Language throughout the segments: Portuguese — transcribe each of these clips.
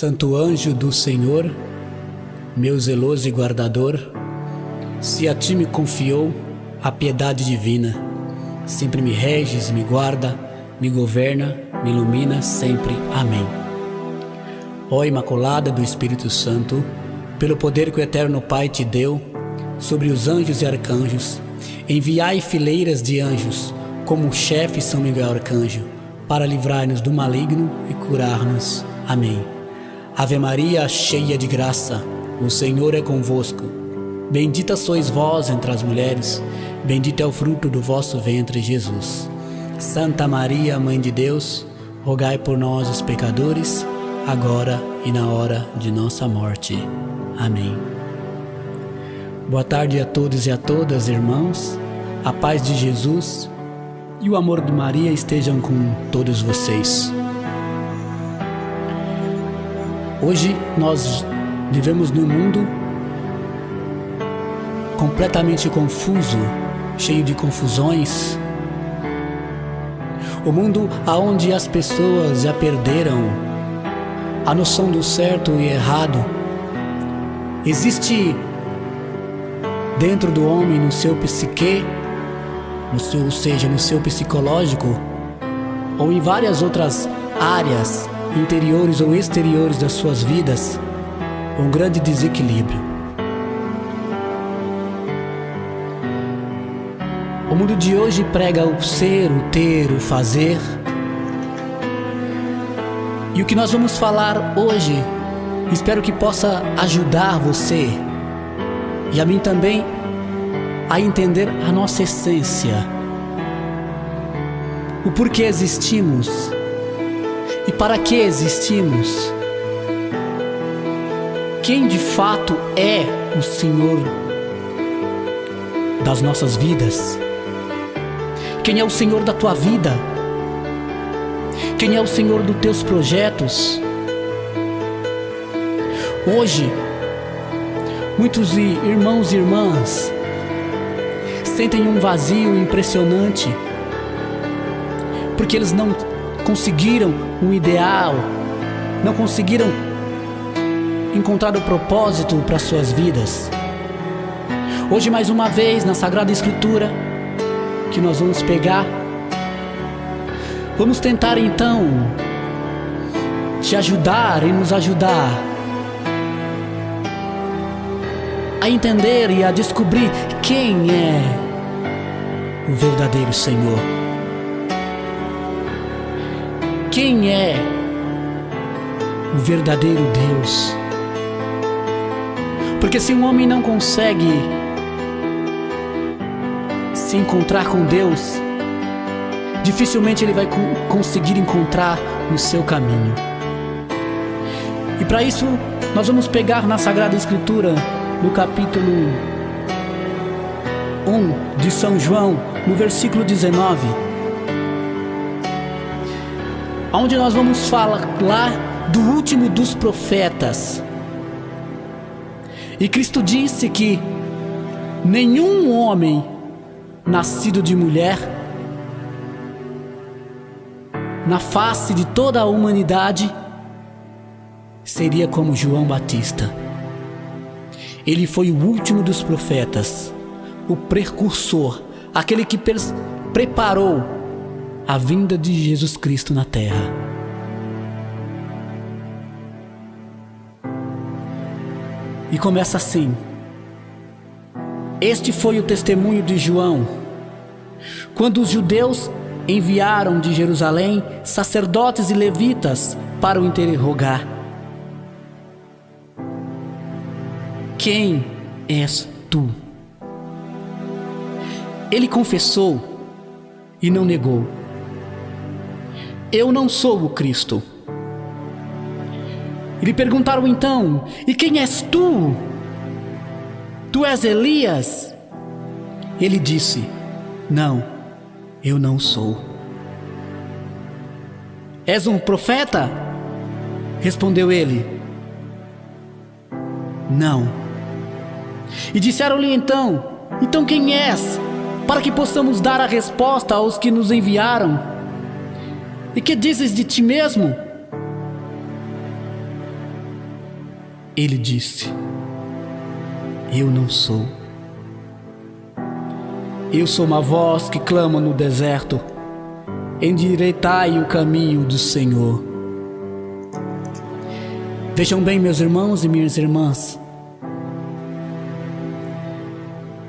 Santo anjo do Senhor, meu zeloso e guardador, se a ti me confiou a piedade divina, sempre me reges, me guarda, me governa, me ilumina sempre. Amém. Ó Imaculada do Espírito Santo, pelo poder que o Eterno Pai te deu sobre os anjos e arcanjos, enviai fileiras de anjos, como o chefe São Miguel Arcanjo, para livrar-nos do maligno e curar-nos. Amém. Ave Maria, cheia de graça, o Senhor é convosco. Bendita sois vós entre as mulheres, bendito é o fruto do vosso ventre, Jesus. Santa Maria, Mãe de Deus, rogai por nós, os pecadores, agora e na hora de nossa morte. Amém. Boa tarde a todos e a todas, irmãos. A paz de Jesus e o amor de Maria estejam com todos vocês. Hoje nós vivemos num mundo completamente confuso, cheio de confusões. O mundo onde as pessoas já perderam a noção do certo e errado. Existe dentro do homem, no seu psique, ou seja, no seu psicológico, ou em várias outras áreas, interiores ou exteriores das suas vidas, um grande desequilíbrio. O mundo de hoje prega o ser, o ter, o fazer. E o que nós vamos falar hoje, espero que possa ajudar você e a mim também a entender a nossa essência, o porquê existimos e para que existimos, quem de fato é o Senhor das nossas vidas, quem é o Senhor da tua vida, quem é o Senhor dos teus projetos. Hoje, muitos irmãos e irmãs sentem um vazio impressionante, porque eles não conseguiram um ideal, não conseguiram encontrar o propósito para suas vidas. Hoje, mais uma vez, na Sagrada Escritura, que nós vamos pegar, vamos tentar então te ajudar e nos ajudar a entender e a descobrir quem é o verdadeiro Senhor. Quem é o verdadeiro Deus? Porque se um homem não consegue se encontrar com Deus, dificilmente ele vai conseguir encontrar o seu caminho. E para isso, nós vamos pegar na Sagrada Escritura, no capítulo 1 de São João, no versículo 19, onde nós vamos falar do último dos profetas. E Cristo disse que nenhum homem nascido de mulher na face de toda a humanidade seria como João Batista. Ele foi o último dos profetas, o precursor, aquele que preparou a vinda de Jesus Cristo na terra. E começa assim: este foi o testemunho de João, quando os judeus enviaram de Jerusalém sacerdotes e levitas para o interrogar: quem és tu? Ele confessou e não negou: eu não sou o Cristo. E lhe perguntaram então: e quem és tu? Tu és Elias? Ele disse: não, eu não sou. És um profeta? Respondeu ele: não. E disseram-lhe então quem és? Para que possamos dar a resposta aos que nos enviaram. E que dizes de ti mesmo? Ele disse: eu não sou. Eu sou uma voz que clama no deserto: endireitai o caminho do Senhor. Vejam bem, meus irmãos e minhas irmãs,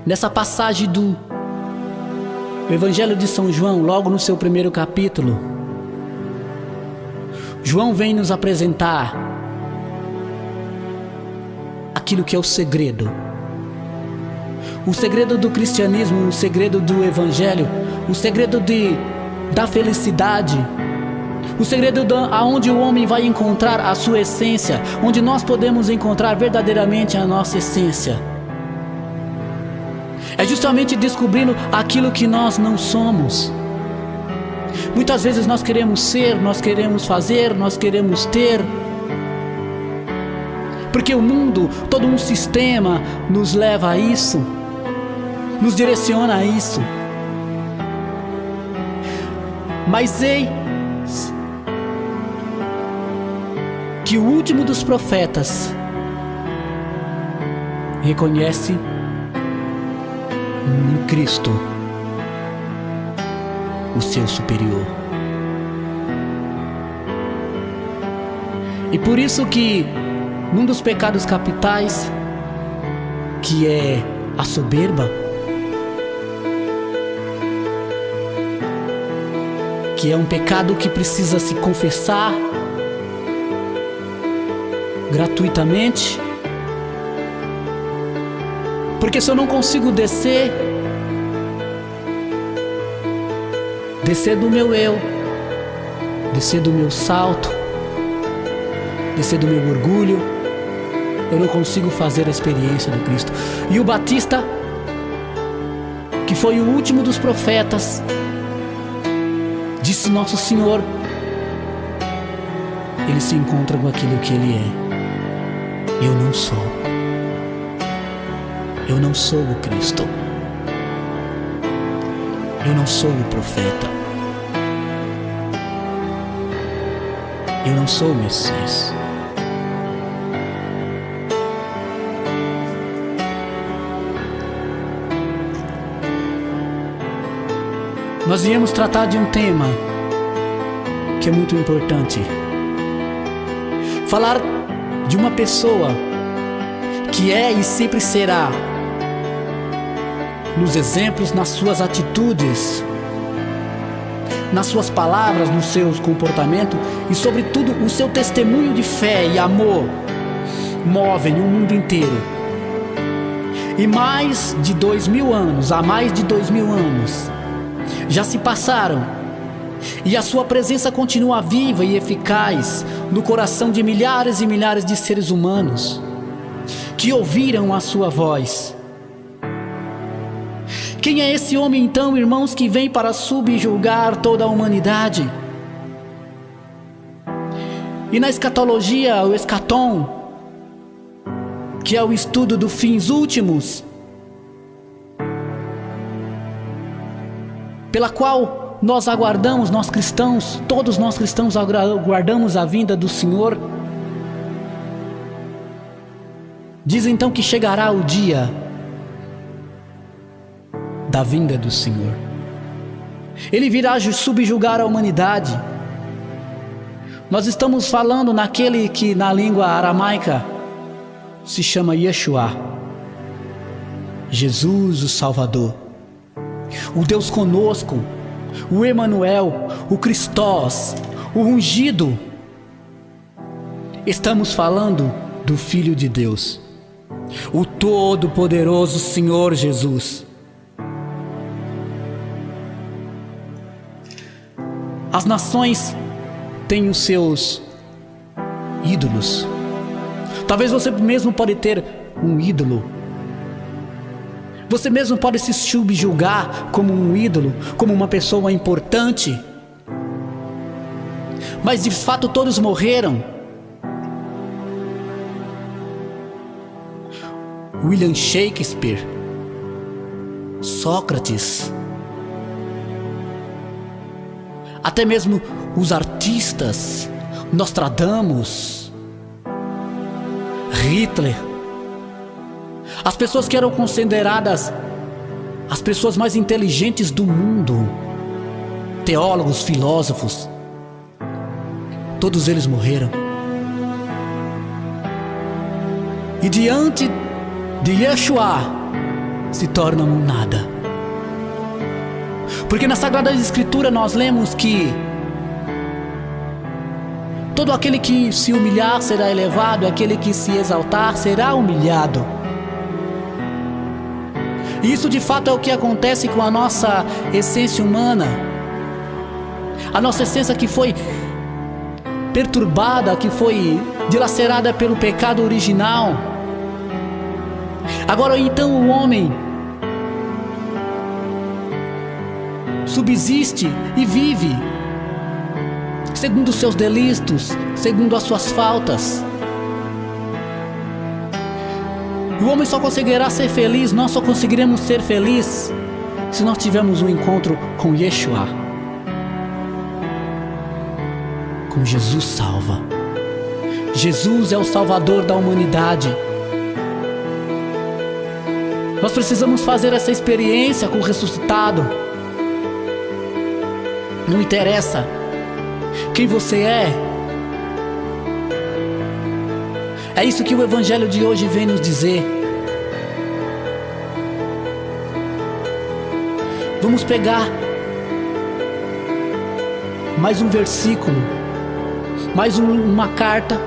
nessa passagem do Evangelho de São João, logo no seu primeiro capítulo, João vem nos apresentar aquilo que é o segredo do cristianismo, o segredo do Evangelho, o segredo da felicidade, o segredo aonde o homem vai encontrar a sua essência, onde nós podemos encontrar verdadeiramente a nossa essência. É justamente descobrindo aquilo que nós não somos. Muitas vezes nós queremos ser, nós queremos fazer, nós queremos ter, porque o mundo, todo um sistema nos leva a isso, nos direciona a isso. Mas eis que o último dos profetas reconhece em Cristo o seu superior. E por isso que num dos pecados capitais, que é a soberba, que é um pecado que precisa se confessar gratuitamente, porque se eu não consigo descer do meu eu, descer do meu salto, descer do meu orgulho, eu não consigo fazer a experiência do Cristo. E o Batista, que foi o último dos profetas, disse Nosso Senhor, ele se encontra com aquilo que ele é. Eu não sou. Eu não sou o Cristo. Eu não sou o profeta. Eu não sou o Messias. Nós viemos tratar de um tema que é muito importante. Falar de uma pessoa que é e sempre será, nos exemplos, nas suas atitudes, nas suas palavras, no seu comportamento e, sobretudo, o seu testemunho de fé e amor movem o mundo inteiro. E mais de 2000 anos, há mais de 2000 anos, já se passaram, e a sua presença continua viva e eficaz no coração de milhares e milhares de seres humanos que ouviram a sua voz. Quem é esse homem então, irmãos, que vem para subjugar toda a humanidade? E na escatologia, o escatom, que é o estudo dos fins últimos, pela qual nós aguardamos, nós cristãos, todos nós cristãos aguardamos a vinda do Senhor, diz então que chegará o dia da vinda do Senhor. Ele virá subjugar a humanidade. Nós estamos falando naquele que na língua aramaica se chama Yeshua, Jesus o Salvador, o Deus conosco, o Emanuel, o Cristós, o ungido. Estamos falando do Filho de Deus, o Todo-Poderoso Senhor Jesus. As nações têm os seus ídolos. Talvez você mesmo pode ter um ídolo. Você mesmo pode se subjugar como um ídolo, como uma pessoa importante. Mas de fato todos morreram. William Shakespeare, Sócrates, até mesmo os artistas, Nostradamus, Hitler, as pessoas que eram consideradas as pessoas mais inteligentes do mundo, teólogos, filósofos, todos eles morreram. E diante de Yeshua se tornam um nada. Porque na Sagrada Escritura nós lemos que todo aquele que se humilhar será elevado, aquele que se exaltar será humilhado. E isso de fato é o que acontece com a nossa essência humana. A nossa essência que foi perturbada, que foi dilacerada pelo pecado original. Agora então o homem subsiste e vive segundo os seus delitos, segundo as suas faltas. O homem só conseguirá ser feliz, nós só conseguiremos ser felizes se nós tivermos um encontro com Yeshua. Com Jesus salva. Jesus é o Salvador da humanidade. Nós precisamos fazer essa experiência com o ressuscitado. Não interessa quem você é. É isso que o Evangelho de hoje vem nos dizer. Vamos pegar mais um versículo, mais uma carta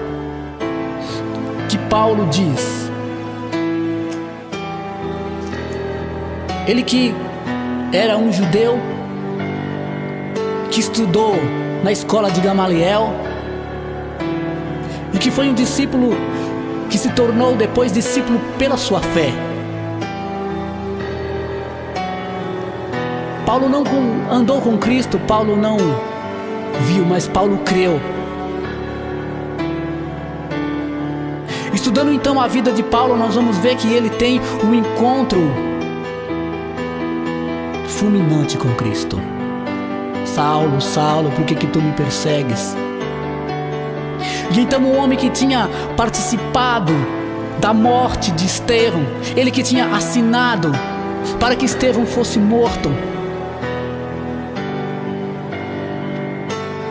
que Paulo diz. Ele que era um judeu, que estudou na escola de Gamaliel e que foi um discípulo que se tornou depois discípulo pela sua fé. Paulo não andou com Cristo, Paulo não viu, mas Paulo creu. Estudando então a vida de Paulo, nós vamos ver que ele tem um encontro fulminante com Cristo. Saulo, Saulo, por que tu me persegues? E então o homem que tinha participado da morte de Estevão, ele que tinha assinado para que Estevão fosse morto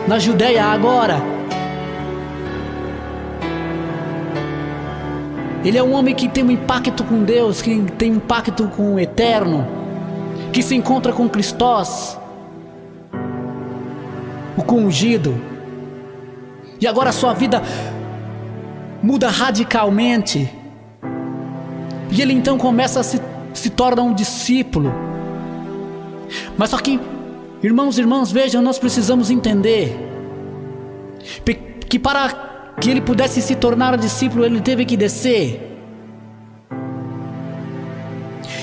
na Judéia, agora ele é um homem que tem um impacto com Deus, que tem um impacto com o eterno, que se encontra com Cristós, o ungido. E agora a sua vida muda radicalmente. E ele então começa a se torna um discípulo. Mas só que, irmãos e irmãs, vejam, nós precisamos entender que para que ele pudesse se tornar discípulo, ele teve que descer.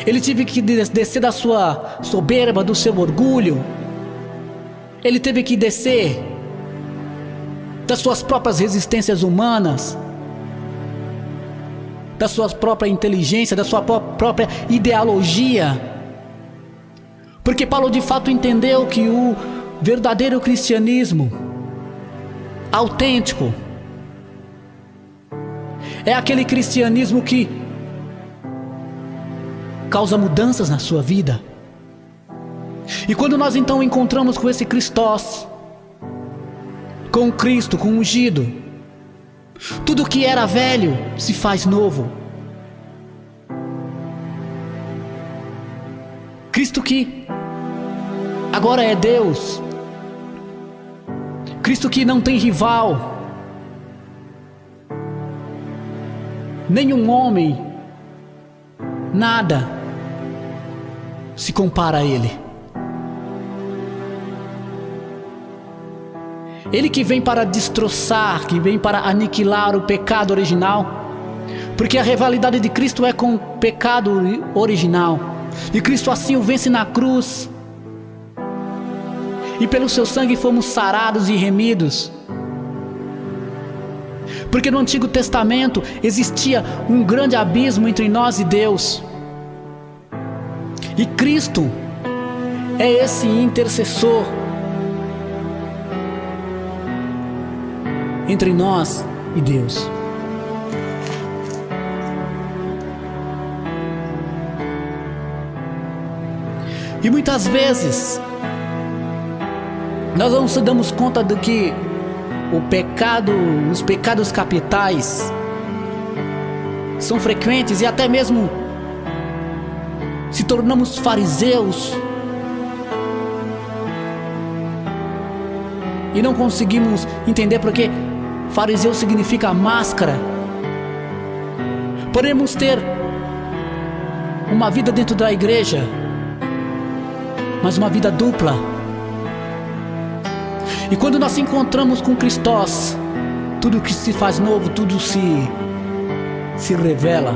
Ele teve que descer da sua soberba, do seu orgulho. Ele teve que descer das suas próprias resistências humanas, da sua própria inteligência, da sua própria ideologia. Porque Paulo de fato entendeu que o verdadeiro cristianismo autêntico é aquele cristianismo que causa mudanças na sua vida. E quando nós então encontramos com esse Cristós, com Cristo, com o ungido, tudo que era velho se faz novo. Cristo que agora é Deus, Cristo que não tem rival, nenhum homem, nada se compara a Ele. Ele que vem para destroçar, que vem para aniquilar o pecado original, porque a rivalidade de Cristo é com o pecado original, e Cristo assim o vence na cruz, e pelo seu sangue fomos sarados e remidos. Porque no Antigo Testamento existia um grande abismo entre nós e Deus, e Cristo é esse intercessor entre nós e Deus. E muitas vezes nós não se damos conta de que os pecados capitais são frequentes e até mesmo se tornamos fariseus e não conseguimos entender porque fariseu significa máscara. Podemos ter uma vida dentro da igreja, mas uma vida dupla. E quando nós se encontramos com Cristós, tudo que se faz novo, tudo se revela.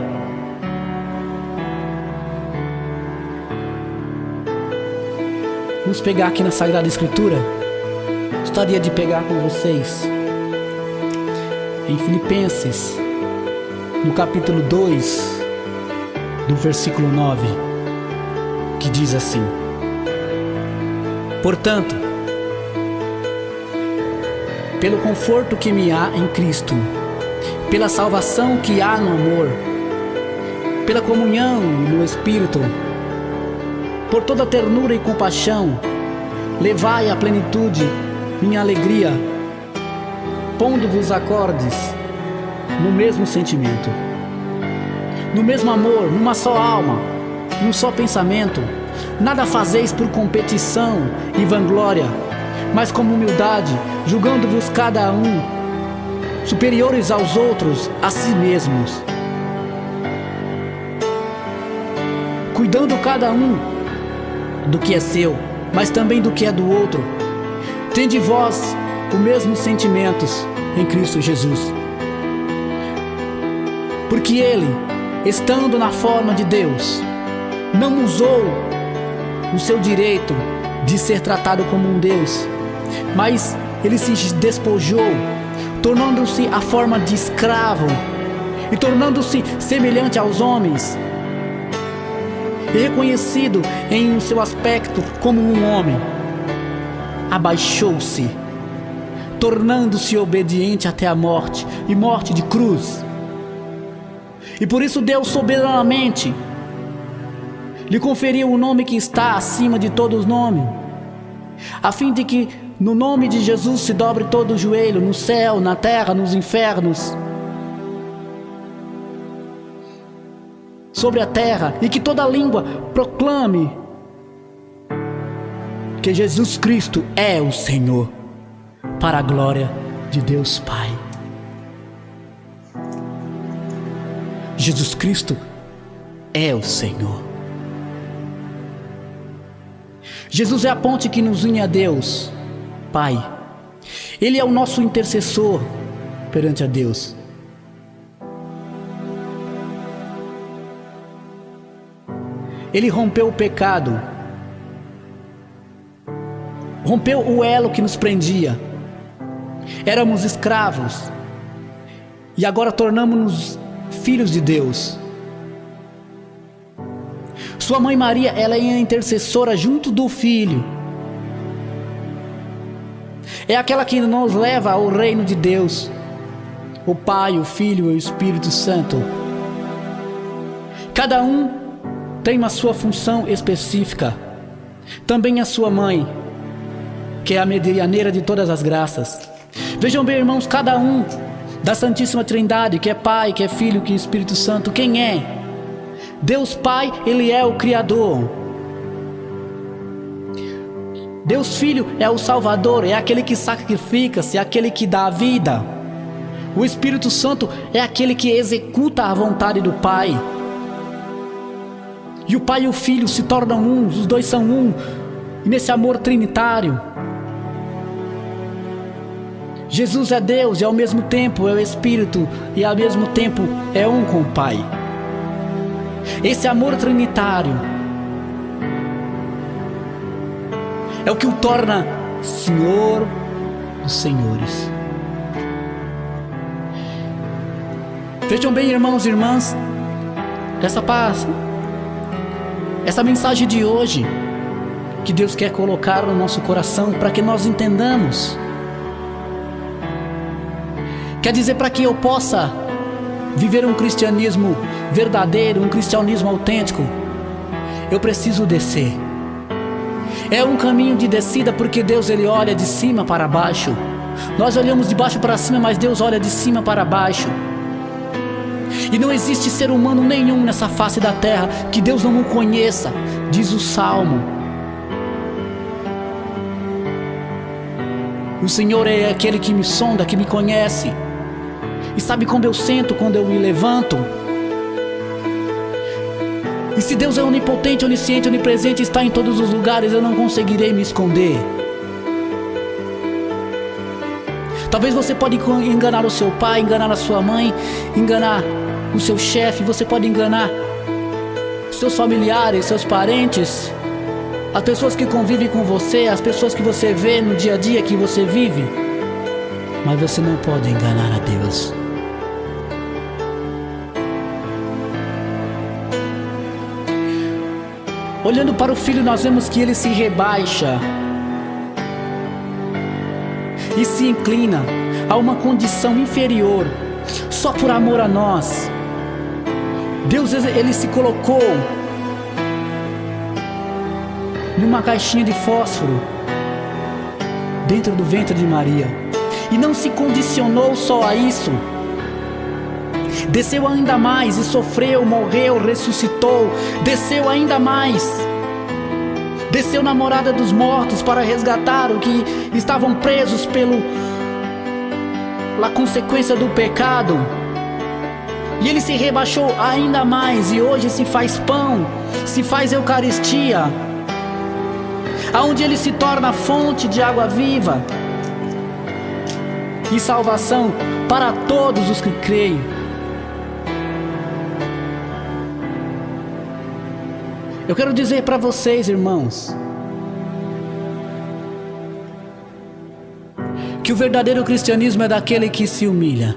Vamos pegar aqui na Sagrada Escritura. Gostaria de pegar com vocês em Filipenses, no capítulo 2, do versículo 9, que diz assim: portanto, pelo conforto que me há em Cristo, pela salvação que há no amor, pela comunhão no Espírito, por toda ternura e compaixão, levai à plenitude minha alegria, pondo-vos acordes no mesmo sentimento, no mesmo amor, numa só alma, num só pensamento. Nada fazeis por competição e vanglória, mas com humildade, julgando-vos cada um superiores aos outros, a si mesmos, cuidando cada um do que é seu, mas também do que é do outro. Tende vós os mesmos sentimentos em Cristo Jesus. Porque Ele, estando na forma de Deus, não usou o seu direito de ser tratado como um Deus, mas Ele se despojou, tornando-se a forma de escravo e tornando-se semelhante aos homens, e reconhecido em o seu aspecto como um homem, abaixou-se, tornando-se obediente até a morte, e morte de cruz. E por isso Deus soberanamente lhe conferiu o nome que está acima de todos os nomes, a fim de que no nome de Jesus se dobre todo o joelho, no céu, na terra, nos infernos, sobre a terra, e que toda língua proclame que Jesus Cristo é o Senhor, para a glória de Deus Pai. Jesus Cristo é o Senhor. Jesus é a ponte que nos une a Deus Pai. Ele é o nosso intercessor perante a Deus. Ele rompeu o pecado, rompeu o elo que nos prendia. Éramos escravos e agora tornamos-nos filhos de Deus. Sua mãe Maria, ela é a intercessora junto do Filho. É aquela que nos leva ao reino de Deus, o Pai, o Filho e o Espírito Santo. Cada um tem uma sua função específica. Também a sua mãe, que é a medianeira de todas as graças. Vejam bem, irmãos, cada um da Santíssima Trindade, que é Pai, que é Filho, que é Espírito Santo, quem é? Deus Pai, Ele é o Criador. Deus Filho é o Salvador, é aquele que sacrifica-se, é aquele que dá a vida. O Espírito Santo é aquele que executa a vontade do Pai. E o Pai e o Filho se tornam um, os dois são um, e nesse amor trinitário. Jesus é Deus e ao mesmo tempo é o Espírito, e ao mesmo tempo é um com o Pai. Esse amor trinitário é o que o torna Senhor dos Senhores. Vejam bem, irmãos e irmãs, essa mensagem de hoje que Deus quer colocar no nosso coração para que nós entendamos. Quer dizer, para que eu possa viver um cristianismo verdadeiro, um cristianismo autêntico, eu preciso descer. É um caminho de descida, porque Deus ele olha de cima para baixo. Nós olhamos de baixo para cima, mas Deus olha de cima para baixo. E não existe ser humano nenhum nessa face da terra que Deus não o conheça, diz o Salmo. O Senhor é aquele que me sonda, que me conhece e sabe quando eu sento, quando eu me levanto. E se Deus é onipotente, onisciente, onipresente, está em todos os lugares, eu não conseguirei me esconder. Talvez você pode enganar o seu pai, enganar a sua mãe, enganar o seu chefe, você pode enganar seus familiares, seus parentes, as pessoas que convivem com você, as pessoas que você vê no dia a dia que você vive, mas você não pode enganar a Deus. Olhando para o Filho, nós vemos que ele se rebaixa e se inclina a uma condição inferior, só por amor a nós. Deus, ele se colocou numa caixinha de fósforo dentro do ventre de Maria, e não se condicionou só a isso. Desceu ainda mais e sofreu, morreu, ressuscitou, desceu ainda mais. Desceu na morada dos mortos para resgatar o que estavam presos pela consequência do pecado. E ele se rebaixou ainda mais, e hoje se faz pão, se faz Eucaristia, aonde ele se torna fonte de água viva e salvação para todos os que creem. Eu quero dizer para vocês, irmãos, que o verdadeiro cristianismo é daquele que se humilha.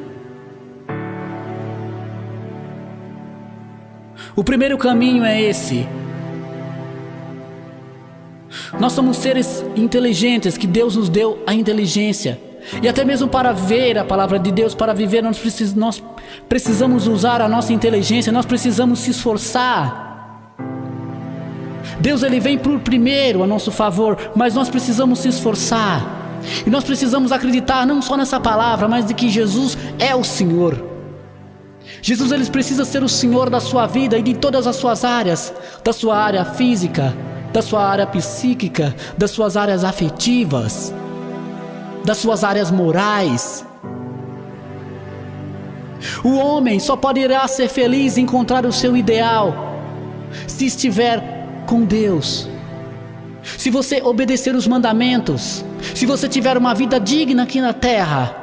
O primeiro caminho é esse. Nós somos seres inteligentes, que Deus nos deu a inteligência. E até mesmo para ver a palavra de Deus, para viver, nós precisamos usar a nossa inteligência, nós precisamos se esforçar. Deus ele vem por primeiro a nosso favor, mas nós precisamos se esforçar. E nós precisamos acreditar não só nessa palavra, mas de que Jesus é o Senhor. Jesus ele precisa ser o Senhor da sua vida e de todas as suas áreas, da sua área física, da sua área psíquica, das suas áreas afetivas, das suas áreas morais. O homem só poderá ser feliz e encontrar o seu ideal se estiver com Deus. Se você obedecer os mandamentos, se você tiver uma vida digna aqui na terra,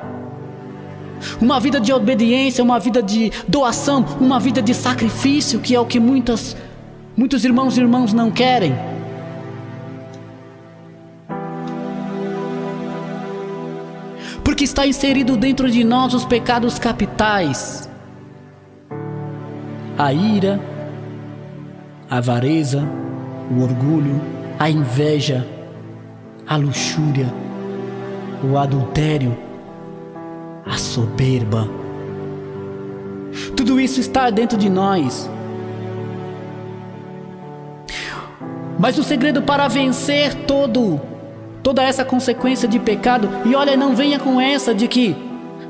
uma vida de obediência, uma vida de doação, uma vida de sacrifício, que é o que muitos irmãos e irmãs não querem. Porque está inserido dentro de nós os pecados capitais: a ira, a avareza, o orgulho, a inveja, a luxúria, o adultério, a soberba. Tudo isso está dentro de nós. Mas o segredo para vencer toda essa consequência de pecado, e olha, não venha com essa de que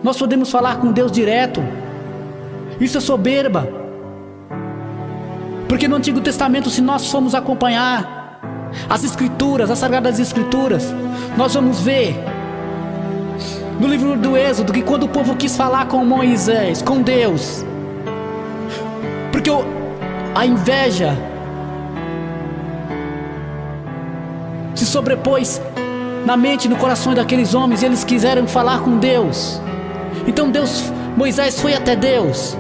nós podemos falar com Deus direto. Isso é soberba. Porque no Antigo Testamento, se nós formos acompanhar as Escrituras, as Sagradas Escrituras, nós vamos ver no livro do Êxodo que quando o povo quis falar com Moisés, com Deus, porque a inveja se sobrepôs na mente e no coração daqueles homens, e eles quiseram falar com Deus. Então Moisés foi até Deus.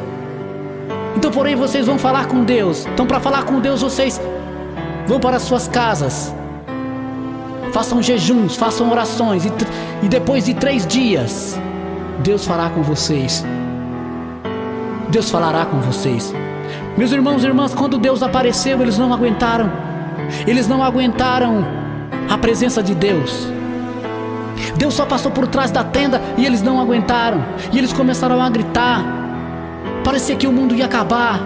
Então, porém, vocês vão falar com Deus. Então, para falar com Deus, vocês vão para as suas casas, façam jejuns, façam orações, e depois de 3 dias, Deus falará com vocês. Deus falará com vocês. Meus irmãos e irmãs, quando Deus apareceu, eles não aguentaram. Eles não aguentaram a presença de Deus. Deus só passou por trás da tenda e eles não aguentaram. E eles começaram a gritar. Parecia que o mundo ia acabar.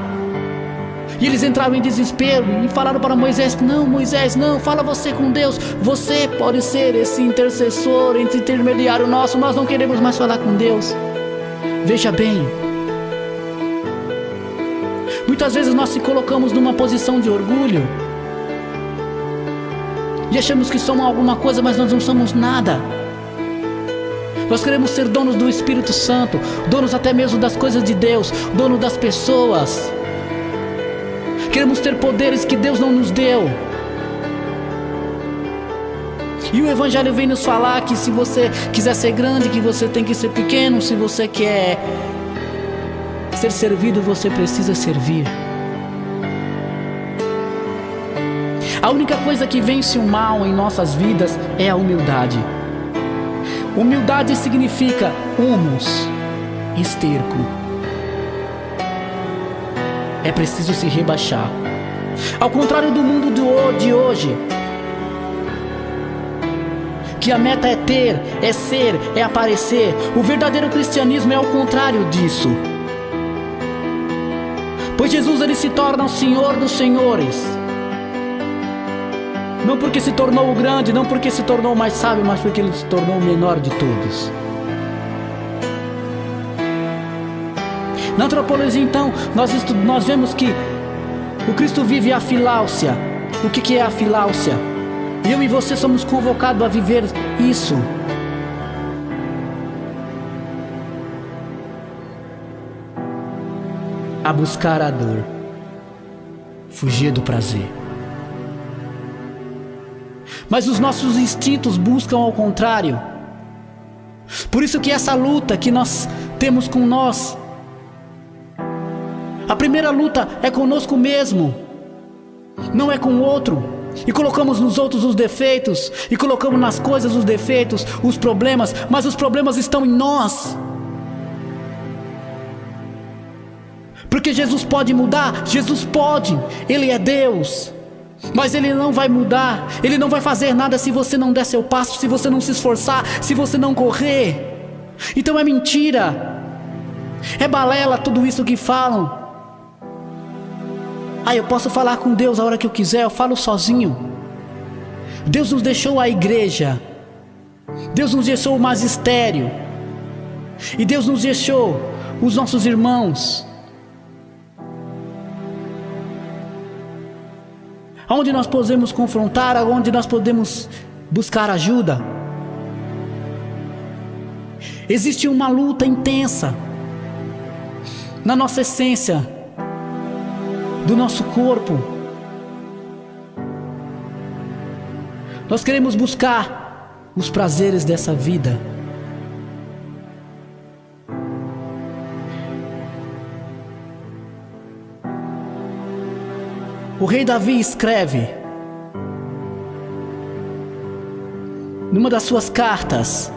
E eles entraram em desespero e falaram para Moisés: não, Moisés, não, fala você com Deus. Você pode ser esse intercessor, esse intermediário nosso. Nós não queremos mais falar com Deus. Veja bem, muitas vezes nós se colocamos numa posição de orgulho e achamos que somos alguma coisa, mas nós não somos nada. Nós queremos ser donos do Espírito Santo, donos até mesmo das coisas de Deus, dono das pessoas. Queremos ter poderes que Deus não nos deu. E o Evangelho vem nos falar que se você quiser ser grande, que você tem que ser pequeno. Se você quer ser servido, você precisa servir. A única coisa que vence o mal em nossas vidas é a humildade. Humildade significa humus, esterco. É preciso se rebaixar. Ao contrário do mundo de hoje, que a meta é ter, é ser, é aparecer, o verdadeiro cristianismo é o contrário disso. Pois Jesus, ele se torna o Senhor dos senhores. Não porque se tornou o grande, não porque se tornou o mais sábio, mas porque ele se tornou o menor de todos. Na antropologia, então, nós vemos que o Cristo vive a filáusia. O que é a filáusia? Eu e você somos convocados a viver isso. A buscar a dor, fugir do prazer. Mas os nossos instintos buscam ao contrário. Por isso que essa luta que nós temos com nós, a primeira luta é conosco mesmo, não é com o outro. E colocamos nos outros os defeitos, e colocamos nas coisas os defeitos, os problemas, mas os problemas estão em nós. Porque Jesus pode mudar? Jesus pode, Ele é Deus. Mas Ele não vai mudar, Ele não vai fazer nada se você não der seu passo, se você não se esforçar, se você não correr. Então é mentira, é balela tudo isso que falam. Eu posso falar com Deus a hora que eu quiser, eu falo sozinho. Deus nos deixou a igreja, Deus nos deixou o magistério, e Deus nos deixou os nossos irmãos, onde nós podemos confrontar, onde nós podemos buscar ajuda. Existe uma luta intensa na nossa essência, do nosso corpo. Nós queremos buscar os prazeres dessa vida. O rei Davi escreve numa das suas cartas,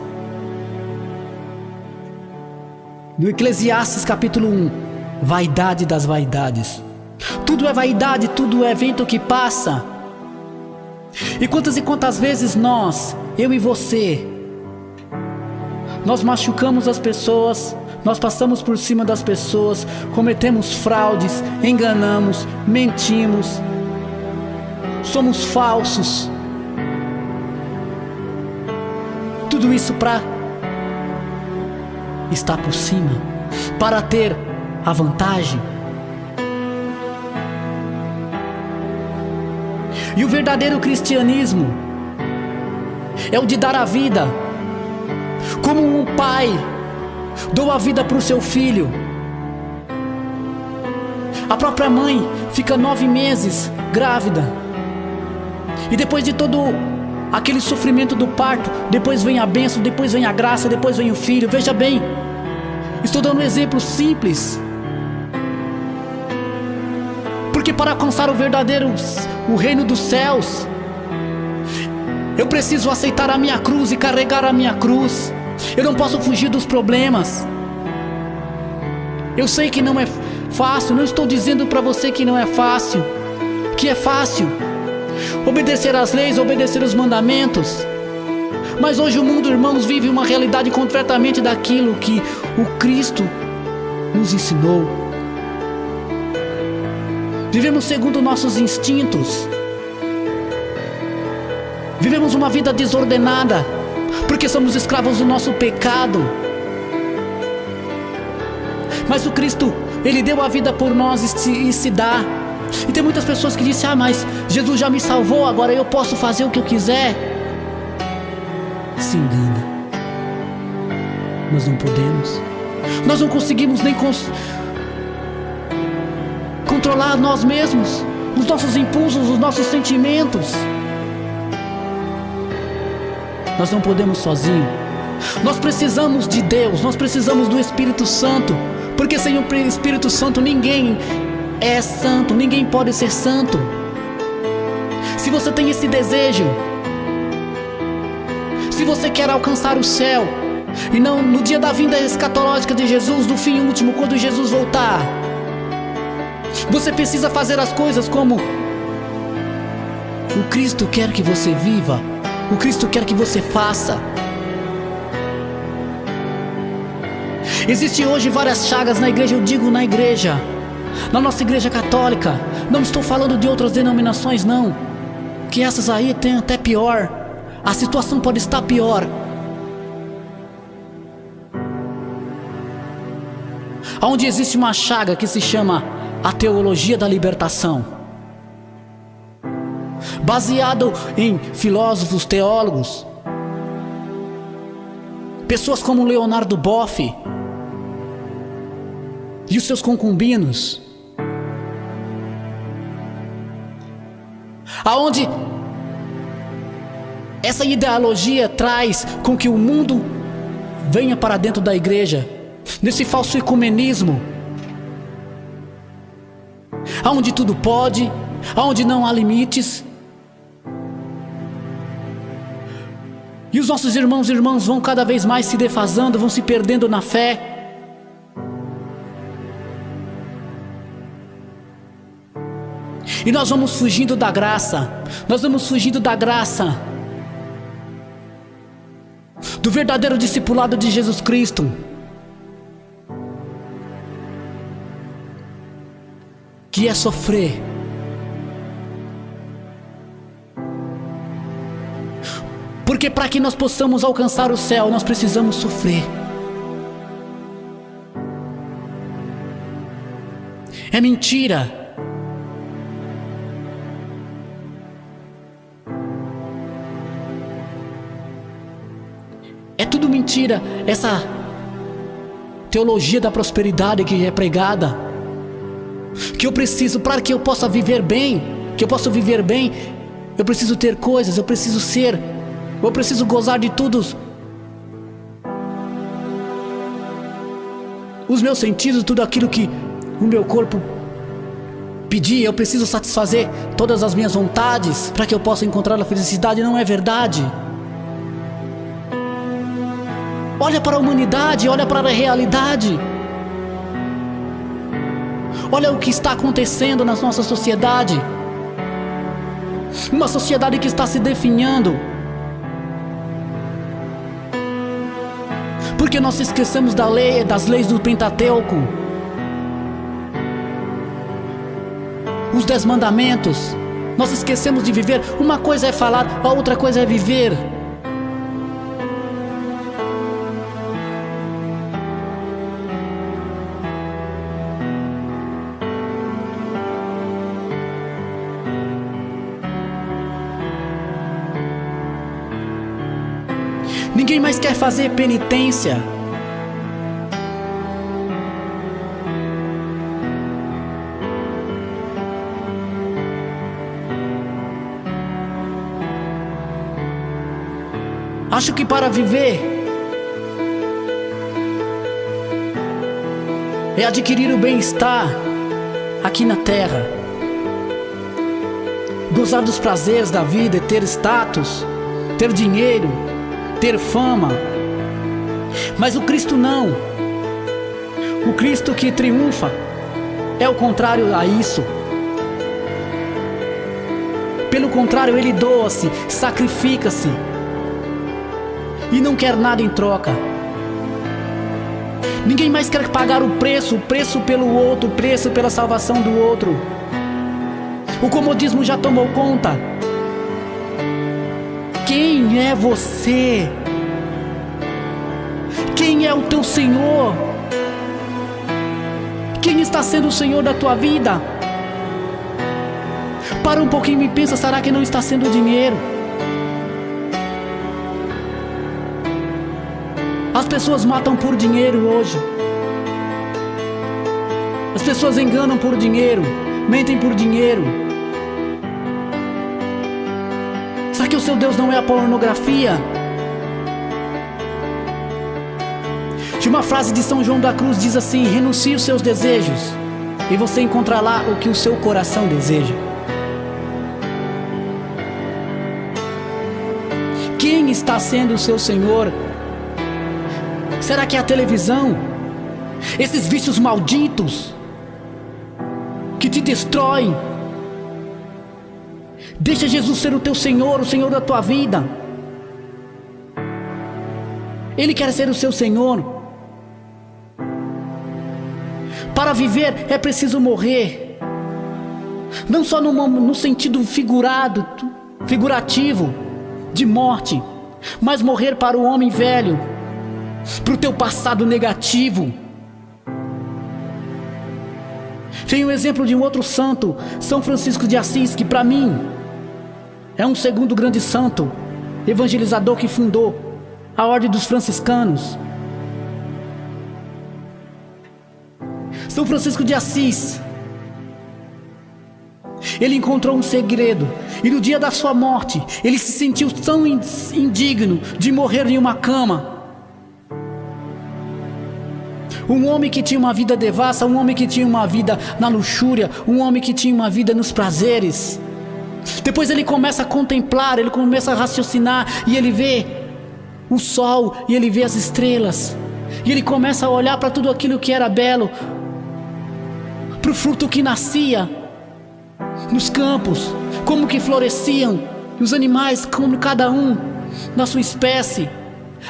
no Eclesiastes capítulo 1, vaidade das vaidades. Tudo é vaidade, tudo é vento que passa. E quantas vezes nós, eu e você, nós machucamos as pessoas, nós passamos por cima das pessoas, cometemos fraudes, enganamos, mentimos, somos falsos. Tudo isso para estar por cima, para ter a vantagem. E o verdadeiro cristianismo é o de dar a vida, como um pai doa a vida para o seu filho. A própria mãe fica 9 meses grávida, e depois de todo aquele sofrimento do parto, depois vem a bênção, depois vem a graça, depois vem o filho. Veja bem, estou dando um exemplo simples, porque para alcançar o reino dos céus, eu preciso aceitar a minha cruz e carregar a minha cruz. Eu não posso fugir dos problemas. Eu sei que não é fácil, não estou dizendo para você que não é fácil, que é fácil obedecer às leis, obedecer os mandamentos. Mas hoje o mundo, irmãos, vive uma realidade completamente daquilo que o Cristo nos ensinou. Vivemos segundo nossos instintos. Vivemos uma vida desordenada, porque somos escravos do nosso pecado. Mas o Cristo, Ele deu a vida por nós e se dá. E tem muitas pessoas que dizem: mas Jesus já me salvou, agora eu posso fazer o que eu quiser. Se engana. Nós não podemos. Nós não conseguimos nem controlar nós mesmos, os nossos impulsos, os nossos sentimentos. Nós não podemos sozinhos. Nós precisamos de Deus, nós precisamos do Espírito Santo, porque sem o Espírito Santo ninguém é santo, ninguém pode ser santo. Se você tem esse desejo, se você quer alcançar o céu, e não no dia da vinda escatológica de Jesus, do fim último, quando Jesus voltar, você precisa fazer as coisas como o Cristo quer que você viva, o Cristo quer que você faça. Existem hoje várias chagas na igreja, eu digo na igreja, na nossa igreja católica. Não estou falando de outras denominações não, que essas aí tem até pior. A situação pode estar pior. Onde existe uma chaga que se chama a teologia da libertação, baseado em filósofos, teólogos, pessoas como Leonardo Boff e os seus concubinos, aonde essa ideologia traz com que o mundo venha para dentro da igreja, nesse falso ecumenismo, aonde tudo pode, aonde não há limites. E os nossos irmãos e irmãs vão cada vez mais se defasando, vão se perdendo na fé. E nós vamos fugindo da graça, nós vamos fugindo da graça, do verdadeiro discipulado de Jesus Cristo, que é sofrer. Porque para que nós possamos alcançar o céu, nós precisamos sofrer. É mentira. É tudo mentira, essa teologia da prosperidade que é pregada. Que eu preciso, para que eu possa viver bem, eu preciso ter coisas, eu preciso gozar de tudo. Os meus sentidos, tudo aquilo que o meu corpo pedir, eu preciso satisfazer todas as minhas vontades para que eu possa encontrar a felicidade. Não é verdade. Olha para a humanidade, olha para a realidade. Olha o que está acontecendo na nossa sociedade. Uma sociedade que está se definhando. Porque nós esquecemos das leis do Pentateuco. Os 10 mandamentos. Nós esquecemos de viver. Uma coisa é falar, a outra coisa é viver. Ninguém mais quer fazer penitência. Acho que para viver é adquirir o bem-estar aqui na terra, gozar dos prazeres da vida, ter status, ter dinheiro, ter fama. Mas o Cristo não. O Cristo que triunfa é o contrário a isso. Pelo contrário, Ele doa-se, sacrifica-se e não quer nada em troca. Ninguém mais quer pagar o preço pelo outro, o preço pela salvação do outro. O comodismo já tomou conta. Quem é você? Quem é o teu Senhor? Quem está sendo o Senhor da tua vida? Para um pouquinho e pensa, será que não está sendo o dinheiro? As pessoas matam por dinheiro hoje. As pessoas enganam por dinheiro, mentem por dinheiro. Será que o seu Deus não é a pornografia? De uma frase de São João da Cruz diz assim: renuncie os seus desejos e você encontrará o que o seu coração deseja. Quem está sendo o seu Senhor? Será que é a televisão? Esses vícios malditos que te destroem? Deixa Jesus ser o teu Senhor, o Senhor da tua vida. Ele quer ser o seu Senhor. Para viver é preciso morrer. Não só no sentido figurativo de morte, mas morrer para o homem velho, para o teu passado negativo. Tem um exemplo de um outro santo, São Francisco de Assis, que para mim é um segundo grande santo evangelizador que fundou a Ordem dos Franciscanos. São Francisco de Assis, ele encontrou um segredo, e no dia da sua morte ele se sentiu tão indigno de morrer em uma cama. Um homem que tinha uma vida devassa, um homem que tinha uma vida na luxúria, um homem que tinha uma vida nos prazeres. Depois ele começa a contemplar, ele começa a raciocinar, e ele vê o sol, e ele vê as estrelas, e ele começa a olhar para tudo aquilo que era belo, para o fruto que nascia nos campos, como que floresciam os animais, como cada um na sua espécie,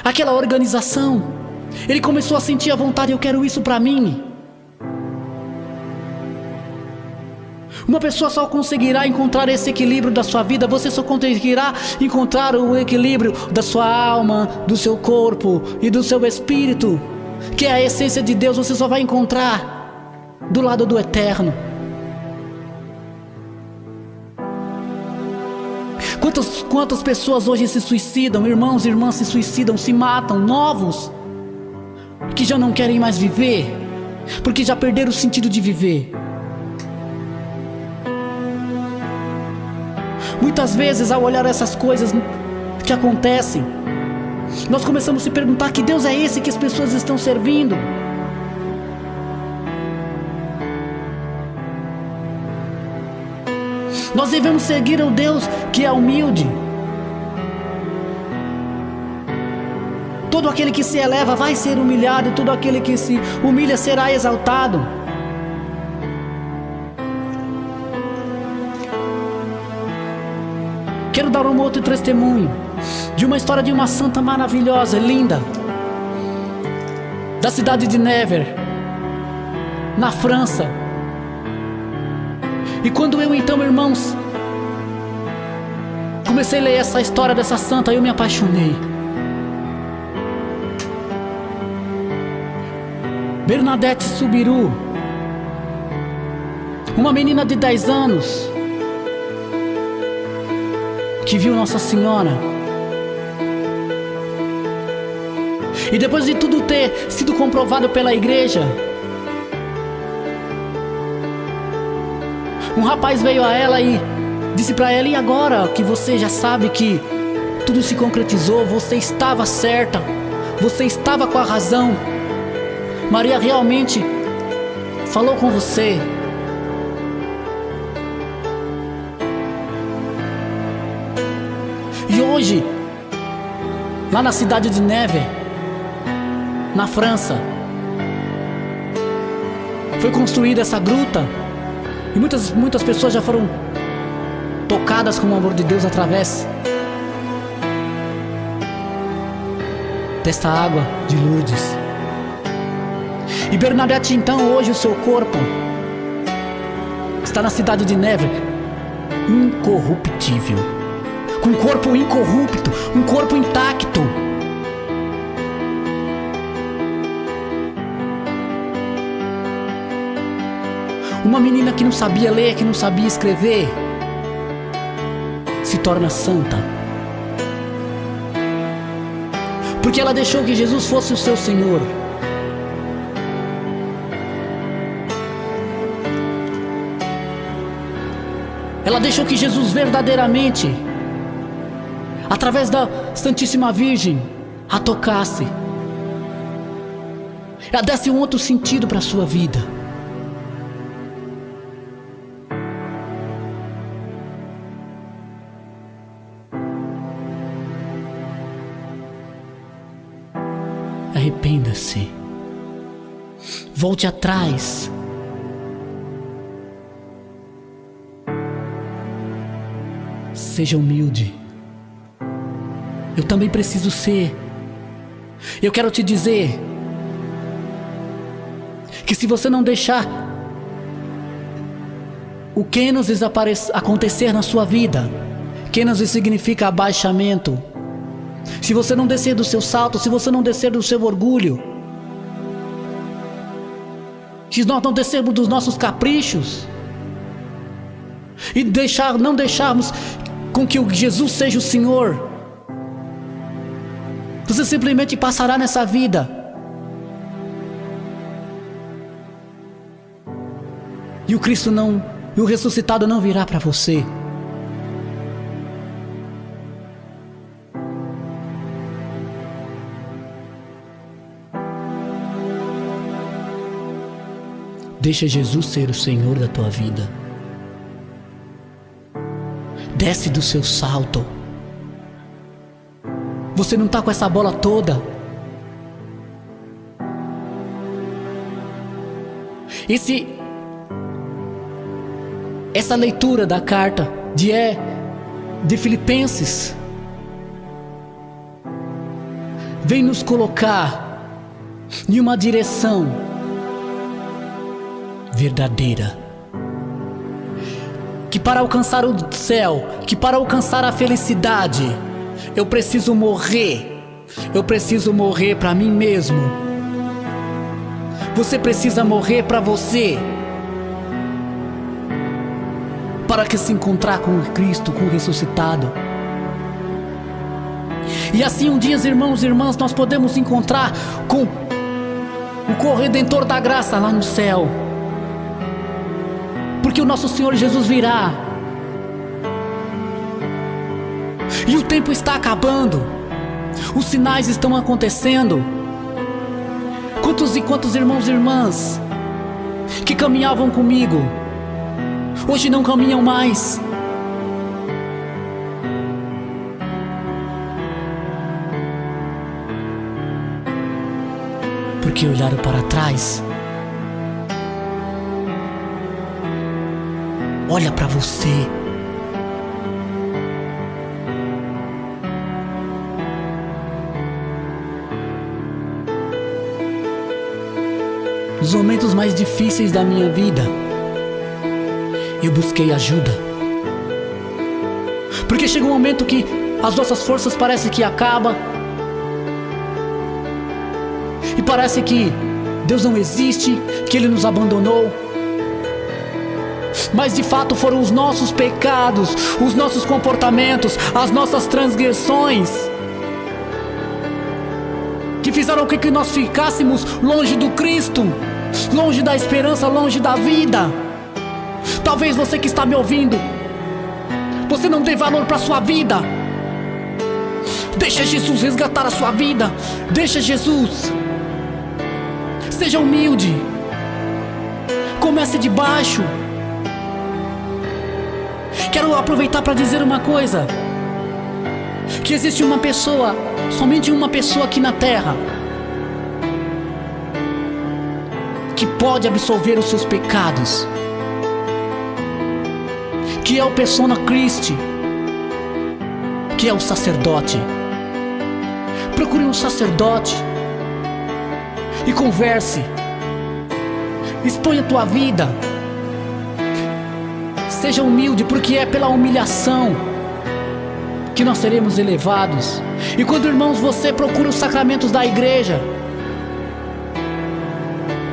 aquela organização. Ele começou a sentir a vontade: eu quero isso para mim. Uma pessoa só conseguirá encontrar esse equilíbrio da sua vida, você só conseguirá encontrar o equilíbrio da sua alma, do seu corpo e do seu espírito, que é a essência de Deus. Você só vai encontrar do lado do eterno. Quantas pessoas hoje se suicidam, irmãos e irmãs se suicidam, se matam, novos, que já não querem mais viver, porque já perderam o sentido de viver. Muitas vezes, ao olhar essas coisas que acontecem, nós começamos a se perguntar: que Deus é esse que as pessoas estão servindo? Nós devemos seguir o Deus que é humilde. Todo aquele que se eleva vai ser humilhado, e todo aquele que se humilha será exaltado. Quero dar um outro testemunho de uma história de uma santa maravilhosa, linda, da cidade de Nevers, na França. E quando eu então, irmãos, comecei a ler essa história dessa santa, eu me apaixonei. Bernadette Soubirous, uma menina de 10 anos, que viu Nossa Senhora. E depois de tudo ter sido comprovado pela igreja, um rapaz veio a ela e disse para ela: e agora que você já sabe que tudo se concretizou, você estava certa, você estava com a razão, Maria realmente falou com você. E hoje, lá na cidade de Nevers, na França, foi construída essa gruta, e muitas pessoas já foram tocadas com o amor de Deus através desta água de Lourdes. E Bernadette, então, hoje o seu corpo está na cidade de Nevers, incorruptível, com um corpo incorrupto, um corpo intacto. Uma menina que não sabia ler, que não sabia escrever, se torna santa, porque ela deixou que Jesus fosse o seu Senhor. Ela deixou que Jesus verdadeiramente, através da Santíssima Virgem, a tocasse. Ela desse um outro sentido para a sua vida. Arrependa-se. Volte atrás. Seja humilde. Eu também preciso ser. Eu quero te dizer que se você não deixar o Kênosis acontecer na sua vida, Kênosis significa abaixamento. Se você não descer do seu salto, se você não descer do seu orgulho, se nós não descermos dos nossos caprichos e não deixarmos com que o Jesus seja o Senhor, você simplesmente passará nessa vida e o Cristo não, e o ressuscitado não virá para você. Deixa Jesus ser o Senhor da tua vida. Desce do seu salto. Você não está com essa bola toda. Essa leitura da carta de Filipenses vem nos colocar em uma direção verdadeira, que para alcançar o céu, que para alcançar a felicidade, eu preciso morrer para mim mesmo. Você precisa morrer para você, para que se encontrar com Cristo, com o ressuscitado. E assim um dia, irmãos e irmãs, nós podemos encontrar com o corredentor da graça lá no céu, porque o nosso Senhor Jesus virá. E o tempo está acabando. Os sinais estão acontecendo. Quantos e quantos irmãos e irmãs que caminhavam comigo, hoje não caminham mais. Porque olharam para trás. Olha para você. Nos momentos mais difíceis da minha vida, eu busquei ajuda. Porque chega um momento que as nossas forças parecem que acabam. E parece que Deus não existe, que Ele nos abandonou. Mas de fato foram os nossos pecados, os nossos comportamentos, as nossas transgressões que fizeram com que nós ficássemos longe do Cristo, longe da esperança, longe da vida. Talvez você que está me ouvindo, você não dê valor para a sua vida. Deixa Jesus resgatar a sua vida. Deixa Jesus. Seja humilde. Comece de baixo. Quero aproveitar para dizer uma coisa: que existe uma pessoa, somente uma pessoa aqui na terra, que pode absolver os seus pecados, que é o Persona Christi, que é o sacerdote. Procure um sacerdote e converse. Exponha a tua vida. Seja humilde, porque é pela humilhação que nós seremos elevados. E quando, irmãos, você procura os sacramentos da igreja,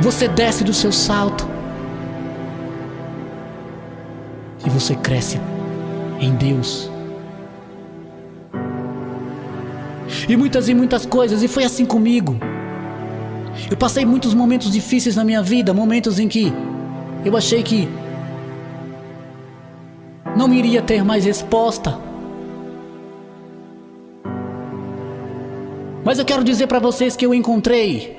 você desce do seu salto e você cresce em Deus. E muitas coisas, e foi assim comigo. Eu passei muitos momentos difíceis na minha vida, momentos em que eu achei que não iria ter mais resposta. Mas eu quero dizer para vocês que eu encontrei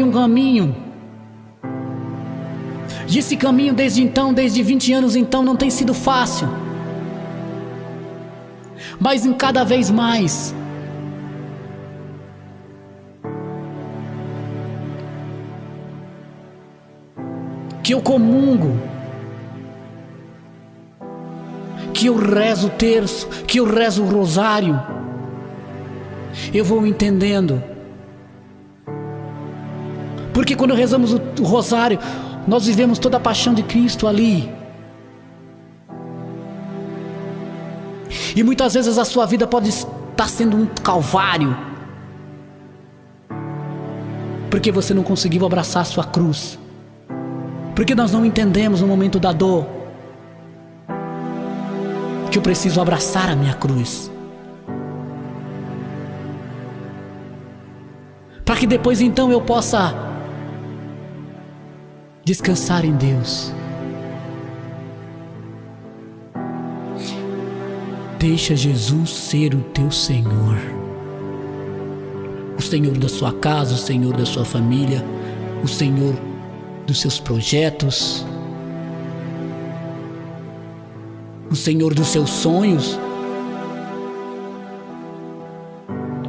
um caminho. E esse caminho desde 20 anos então, não tem sido fácil. Mas em cada vez mais que eu comungo, que eu rezo o terço, que eu rezo o rosário, eu vou entendendo. Porque quando rezamos o rosário, nós vivemos toda a paixão de Cristo ali. E muitas vezes a sua vida pode estar sendo um calvário, porque você não conseguiu abraçar a sua cruz. Porque nós não entendemos no momento da dor que eu preciso abraçar a minha cruz, para que depois então eu possa descansar em Deus. Deixa Jesus ser o teu Senhor, o Senhor da sua casa, o Senhor da sua família, o Senhor dos seus projetos, o Senhor dos seus sonhos.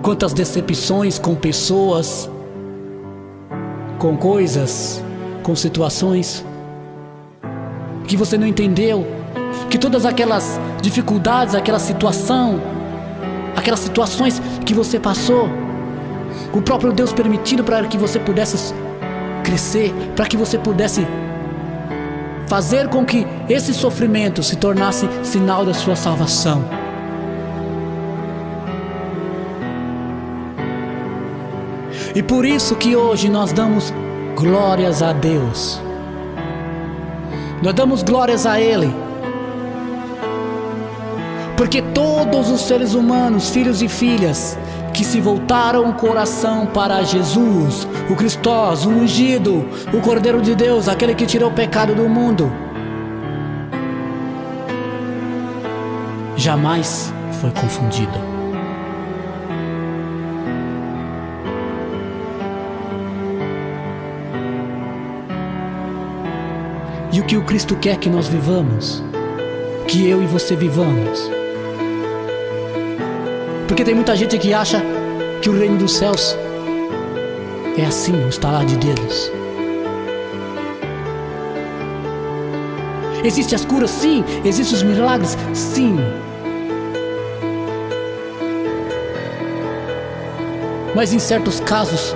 Quantas decepções com pessoas, com coisas, com situações que você não entendeu, que todas aquelas dificuldades, aquela situação, aquelas situações que você passou, o próprio Deus permitindo para que você pudesse crescer, para que você pudesse fazer com que esse sofrimento se tornasse sinal da sua salvação. E por isso que hoje nós damos glórias a Deus. Nós damos glórias a Ele, porque todos os seres humanos, filhos e filhas, que se voltaram o coração para Jesus, o Cristós, o ungido, o Cordeiro de Deus, aquele que tirou o pecado do mundo, jamais foi confundido. E o que o Cristo quer que nós vivamos, que eu e você vivamos. Porque tem muita gente que acha que o reino dos céus é assim, um estalar de dedos. Existem as curas, sim. Existem os milagres, sim. Mas em certos casos,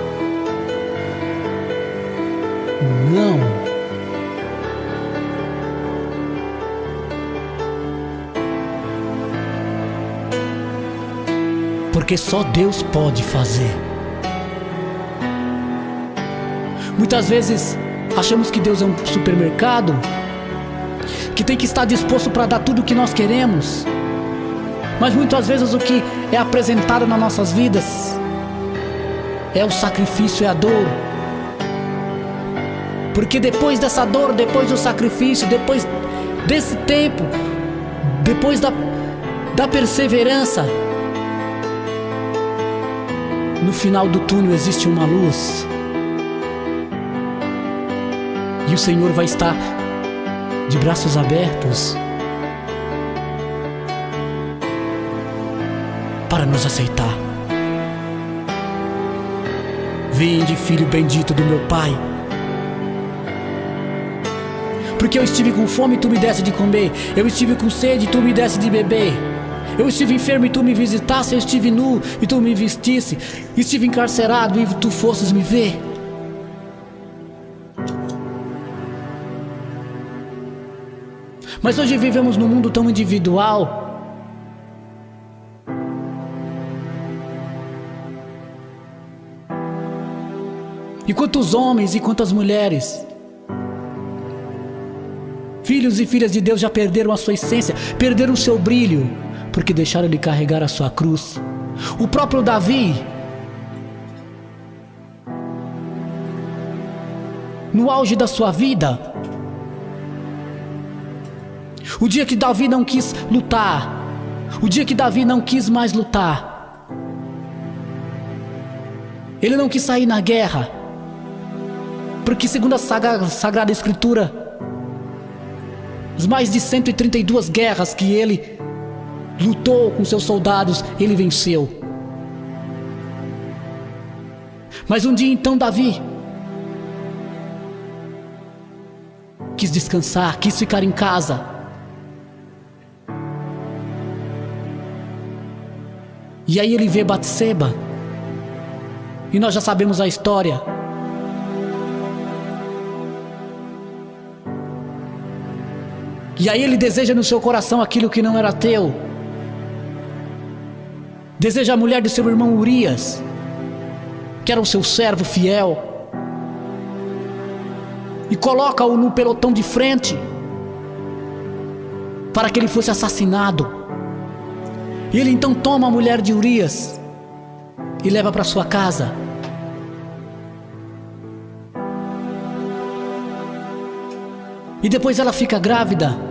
não. Porque só Deus pode fazer. Muitas vezes achamos que Deus é um supermercado, que tem que estar disposto para dar tudo o que nós queremos. Mas muitas vezes o que é apresentado nas nossas vidas é o sacrifício, é a dor. Porque depois dessa dor, depois do sacrifício, depois desse tempo, depois da perseverança, no final do túnel existe uma luz. E o Senhor vai estar de braços abertos para nos aceitar. Vinde, filho bendito do meu Pai. Porque eu estive com fome e tu me deste de comer. Eu estive com sede e tu me deste de beber. Eu estive enfermo e tu me visitaste. Eu estive nu e tu me vestisse. Estive encarcerado e tu fostes me ver. Mas hoje vivemos num mundo tão individual. E quantos homens e quantas mulheres, filhos e filhas de Deus, já perderam a sua essência, perderam o seu brilho, porque deixaram de carregar a sua cruz. O próprio Davi, no auge da sua vida, o dia que Davi não quis lutar, o dia que Davi não quis mais lutar, ele não quis sair na guerra, porque segundo a Sagrada Escritura, as mais de 132 guerras que ele lutou com seus soldados, ele venceu. Mas um dia então Davi quis descansar, quis ficar em casa. E aí ele vê Batseba, e nós já sabemos a história. E aí ele deseja no seu coração aquilo que não era teu. Deseja a mulher de seu irmão Urias, que era o seu servo fiel, e coloca-o no pelotão de frente para que ele fosse assassinado. E ele então toma a mulher de Urias e leva para sua casa. E depois ela fica grávida.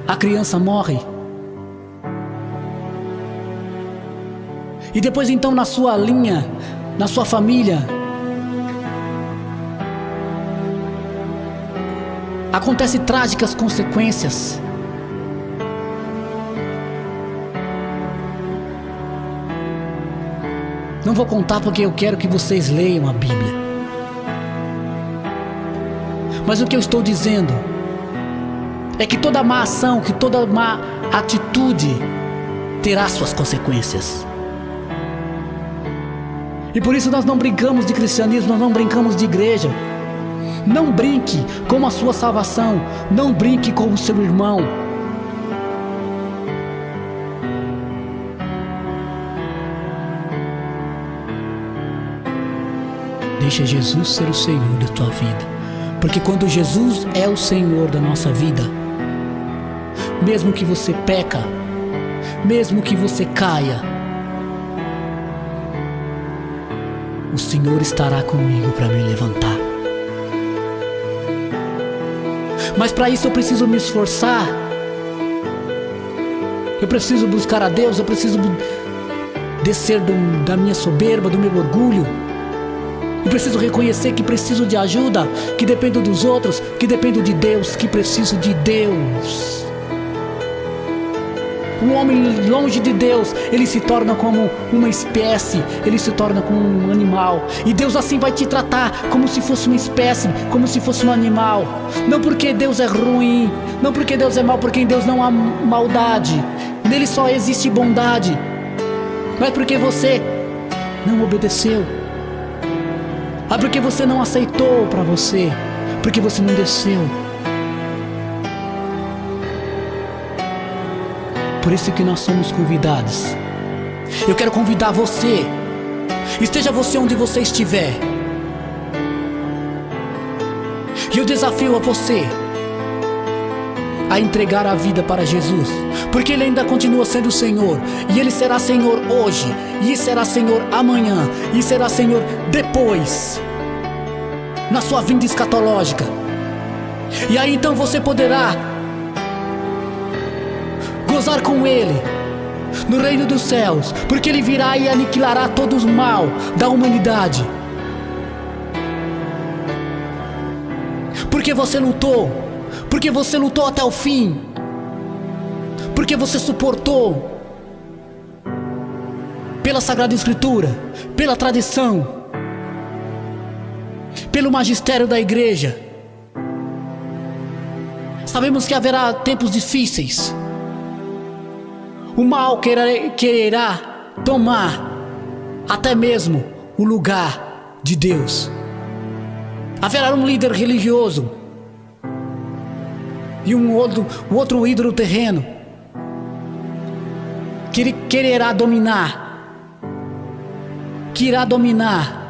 A criança morre. E depois então na sua linha, na sua família, acontecem trágicas consequências. Não vou contar porque eu quero que vocês leiam a Bíblia. Mas o que eu estou dizendo é que toda má ação, que toda má atitude terá suas consequências. E por isso nós não brincamos de cristianismo, nós não brincamos de igreja. Não brinque com a sua salvação, não brinque com o seu irmão. Deixa Jesus ser o Senhor da tua vida. Porque quando Jesus é o Senhor da nossa vida, mesmo que você peca, mesmo que você caia, o Senhor estará comigo para me levantar. Mas para isso eu preciso me esforçar. Eu preciso buscar a Deus, eu preciso descer da minha soberba, do meu orgulho. Eu preciso reconhecer que preciso de ajuda, que dependo dos outros, que dependo de Deus, que preciso de Deus. O homem longe de Deus, ele se torna como uma espécie, ele se torna como um animal. E Deus assim vai te tratar como se fosse uma espécie, como se fosse um animal. Não porque Deus é ruim, não porque Deus é mau, porque em Deus não há maldade. Nele só existe bondade. Mas porque você não obedeceu. Ah, porque você não aceitou para você, porque você não desceu. Por isso que nós somos convidados. Eu quero convidar você, esteja você onde você estiver, e eu desafio a você a entregar a vida para Jesus, porque Ele ainda continua sendo Senhor, e Ele será Senhor hoje, e será Senhor amanhã, e será Senhor depois, na sua vinda escatológica. E aí então você poderá gozar com Ele no reino dos céus, porque Ele virá e aniquilará todo o mal da humanidade. Porque você lutou, porque você lutou até o fim, porque você suportou pela Sagrada Escritura, pela tradição, pelo magistério da igreja. Sabemos que haverá tempos difíceis. O mal quererá tomar até mesmo o lugar de Deus. Haverá um líder religioso e o outro ídolo terreno que ele quererá dominar, que irá dominar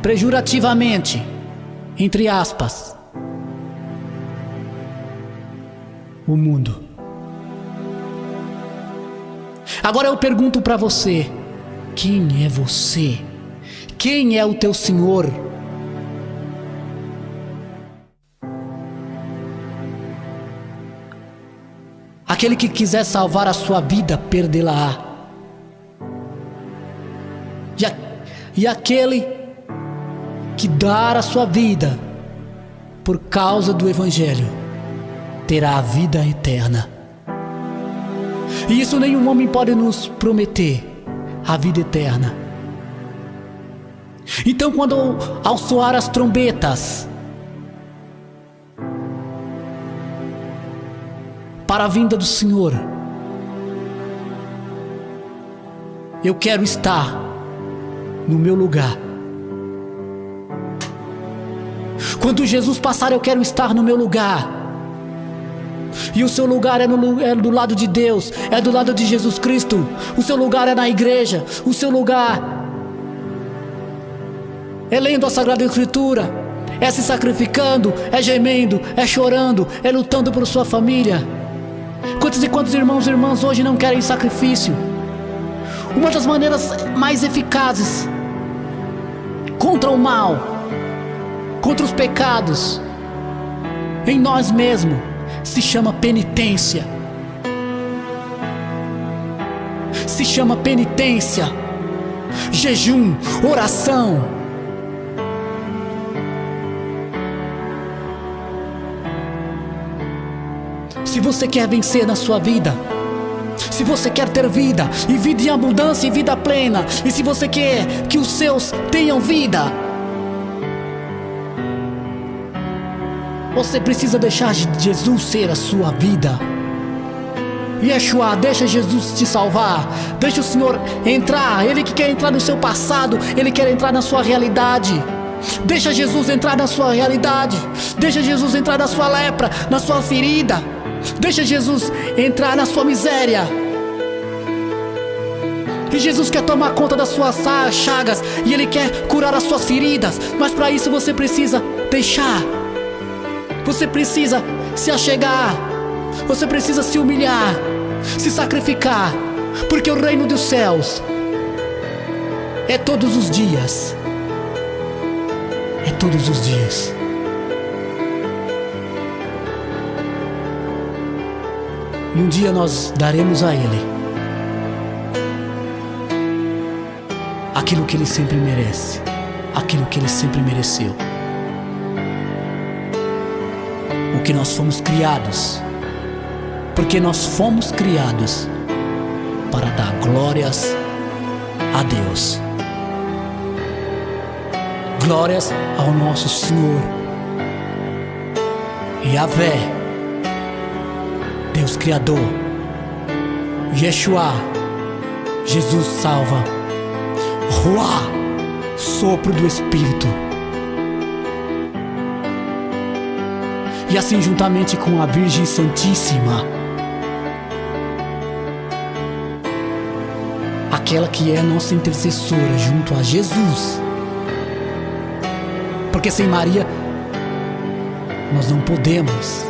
pejorativamente, entre aspas, o mundo. Agora eu pergunto para você: quem é você? Quem é o teu Senhor? Aquele que quiser salvar a sua vida, perdê-la-á. E aquele que dar a sua vida por causa do Evangelho, terá a vida eterna. E isso nenhum homem pode nos prometer, a vida eterna. Então, quando ao soar as trombetas para a vinda do Senhor, eu quero estar no meu lugar. Quando Jesus passar, eu quero estar no meu lugar. E o seu lugar é do lado de Deus, é do lado de Jesus Cristo. O seu lugar é na igreja. O seu lugar é lendo a Sagrada Escritura, é se sacrificando, é gemendo, é chorando, é lutando por sua família. Quantos e quantos irmãos e irmãs hoje não querem sacrifício? Uma das maneiras mais eficazes contra o mal, contra os pecados em nós mesmos, se chama penitência. Se chama penitência, jejum, oração. Se você quer vencer na sua vida, se você quer ter vida, e vida em abundância e vida plena, e se você quer que os seus tenham vida, você precisa deixar Jesus ser a sua vida. Yeshua, deixa Jesus te salvar. Deixa o Senhor entrar. Ele que quer entrar no seu passado, Ele quer entrar na sua realidade. Deixa Jesus entrar na sua realidade. Deixa Jesus entrar na sua lepra, na sua ferida. Deixa Jesus entrar na sua miséria. E Jesus quer tomar conta das suas chagas, e Ele quer curar as suas feridas. Mas para isso você precisa deixar. Você precisa se achegar. Você precisa se humilhar, se sacrificar, porque o reino dos céus é todos os dias. É todos os dias. E um dia nós daremos a Ele aquilo que Ele sempre merece, aquilo que Ele sempre mereceu. O que nós fomos criados, porque nós fomos criados para dar glórias a Deus. Glórias ao nosso Senhor Yahvé, Deus Criador. Yeshua, Jesus salva. Ruá, sopro do Espírito. E assim juntamente com a Virgem Santíssima, aquela que é a nossa intercessora junto a Jesus. Porque sem Maria nós não podemos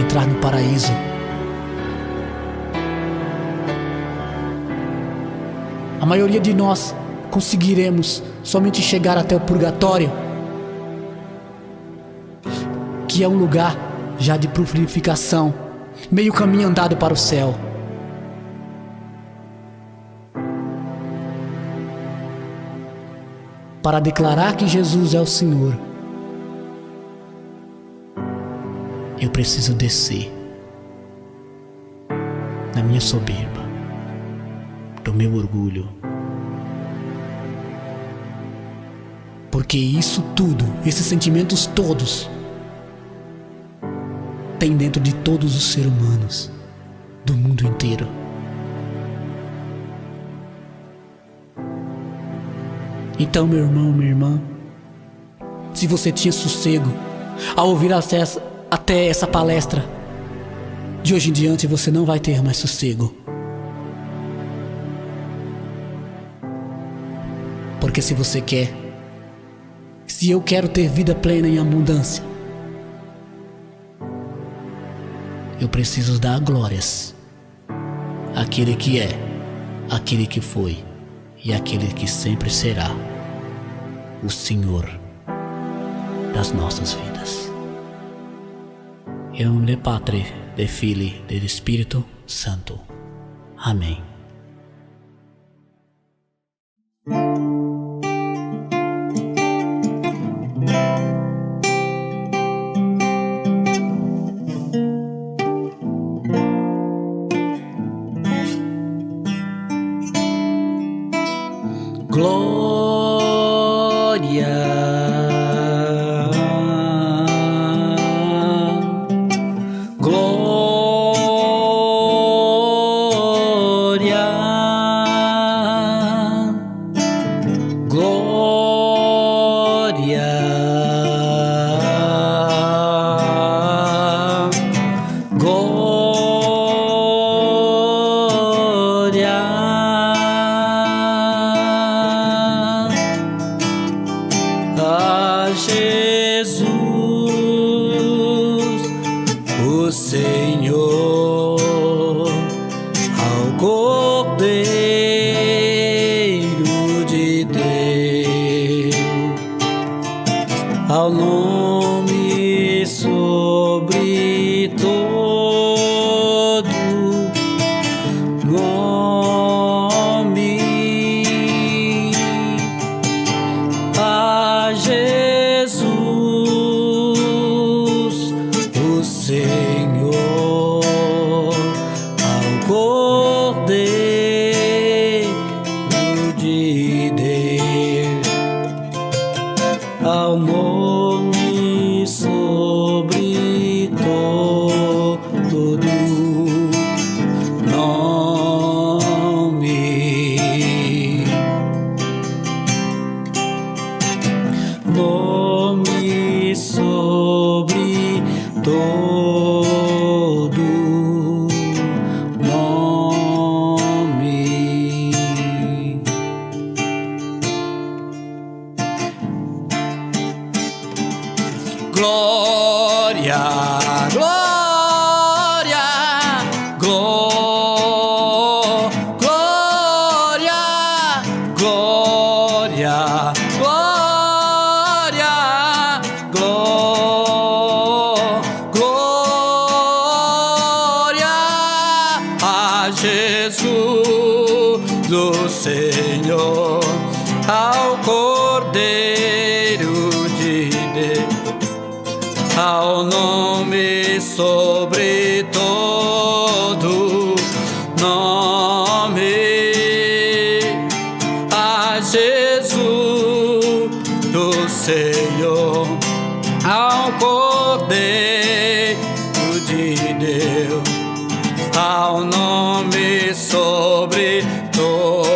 entrar no paraíso. A maioria de nós conseguiremos somente chegar até o purgatório, que é um lugar já de purificação, meio caminho andado para o céu. Para declarar que Jesus é o Senhor, eu preciso descer da minha soberba, do meu orgulho. Porque isso tudo, esses sentimentos todos, tem dentro de todos os seres humanos do mundo inteiro. Então, meu irmão, minha irmã, se você tinha sossego ao ouvir até essa palestra. De hoje em diante você não vai ter mais sossego. Porque se você quer, se eu quero ter vida plena em abundância, eu preciso dar glórias àquele que é, àquele que foi e àquele que sempre será o Senhor das nossas vidas. Em nome do Padre, do Filho e do Espírito Santo. Amém. Jesus, o Senhor, ao Cordeiro de Deus, ao nome sobre todo nome, a Jesus, o Senhor, ao Cordeiro de Deus, ao nome sobre todo nome, nome sobre todo nome. Glória, glória, glória, glória, glória, glória a Jesus, do Senhor, ao Cordeiro de Deus, ao nome sobre todo nome, a Jesus, do Senhor, ao Cordeiro de Deus, ao nome sobre todo